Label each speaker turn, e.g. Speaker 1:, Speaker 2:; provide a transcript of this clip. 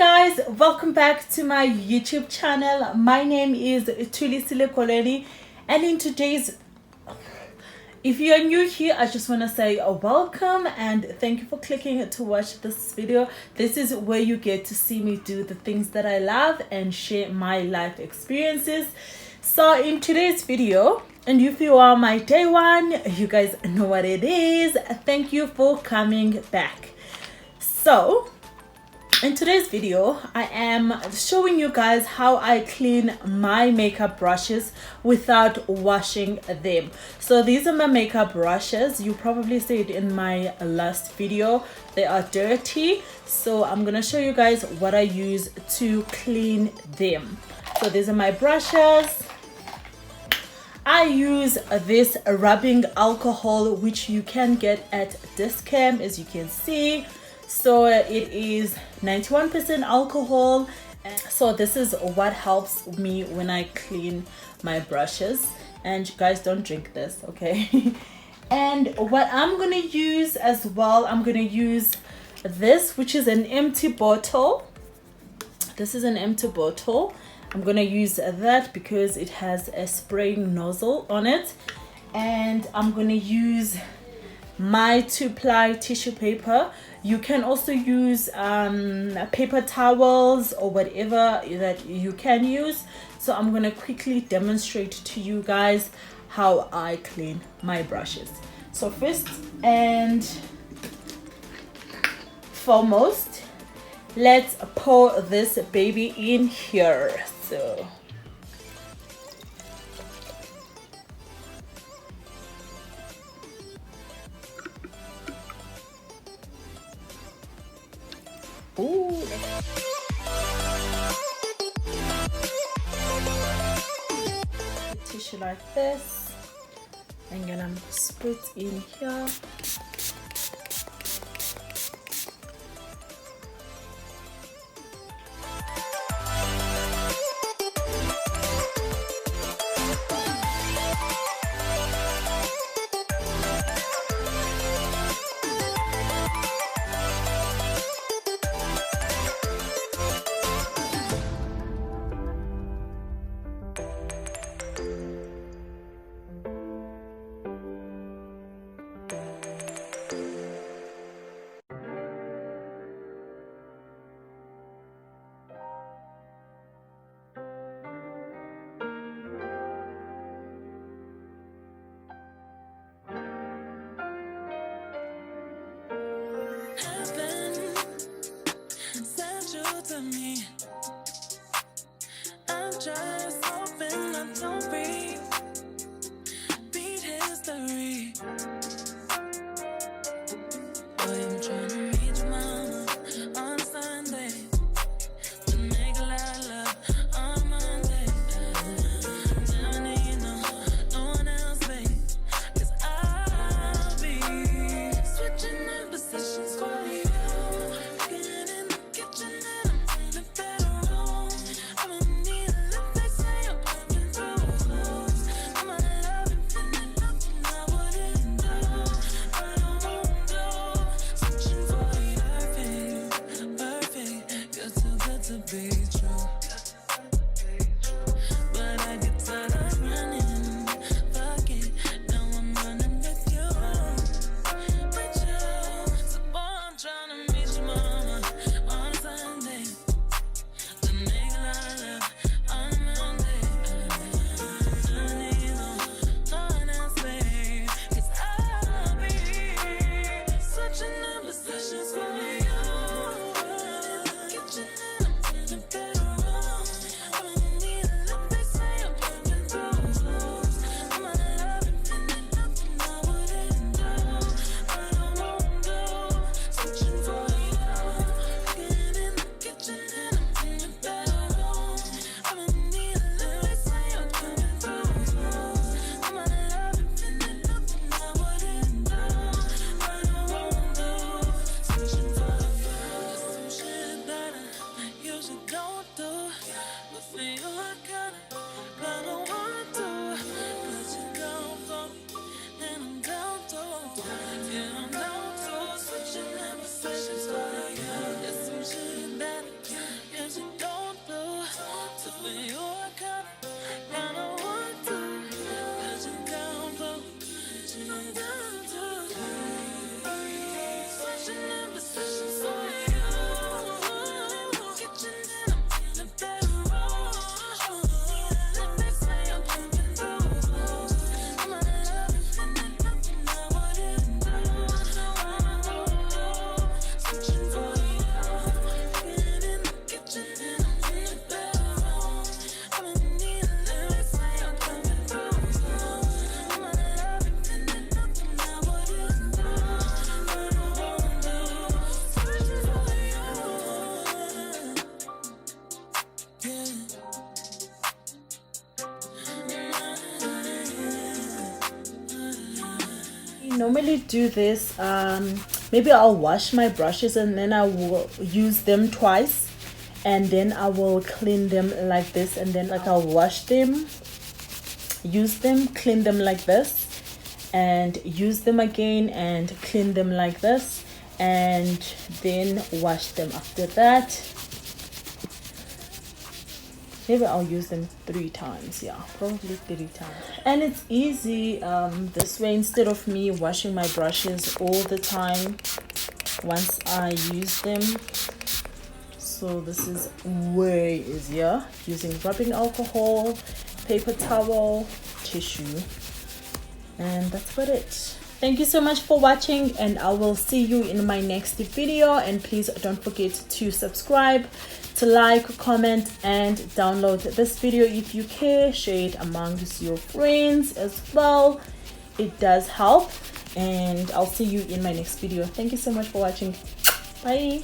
Speaker 1: guys, welcome back to my YouTube channel. My name is Thulisile Kolweni, and in today's, if you are new here, I just want to say welcome and thank you for clicking to watch this video. This is where you get to see me do the things that I love and share my life experiences. So in today's video, and if you are my day one, you guys know what it is. Thank you for coming back. So in today's video, I am showing you guys how I clean my makeup brushes without washing them. So these are my makeup brushes. You probably saw it in my last video. They are dirty. So I'm going to show you guys what I use to clean them. So these are my brushes. I use this rubbing alcohol, which you can get at Discam, as you can see. So it is 91% alcohol. So this is what helps me when I clean my brushes. And you guys, don't drink this, okay? And what I'm gonna use as well, I'm gonna use this, which is an empty bottle. This is an empty bottle. I'm gonna use that because it has a spraying nozzle on it. And I'm gonna use my 2-ply tissue paper. You can also use paper towels or whatever that you can use. So I'm gonna quickly demonstrate to you guys how I clean my brushes. So first and foremost, let's pour this baby in here. So tissue like this. I'm gonna spit in here. To me, I'm just hoping I don't beat history. Boy, I'm trying to meet your mama on Sunday to make a lot of love on Monday. Now you know no one else, babe, 'cause I'll be switching up positions for you. Getting in the kitchen and the normally do this, maybe I'll wash my brushes and then I will use them twice, and then I will clean them like this, and then like I'll wash them, use them, clean them like this, and use them again and clean them like this, and then wash them after that. Maybe I'll use them 3 times. Yeah, probably 3 times. And it's easy this way, instead of me washing my brushes all the time once I use them. So this is way easier, using rubbing alcohol, paper towel, tissue, and that's about it. Thank you so much for watching, and I will see you in my next video. And please don't forget to subscribe, to like, comment, and download this video if you care. Share it amongst your friends as well. It does help, and I'll see you in my next video. Thank you so much for watching. Bye.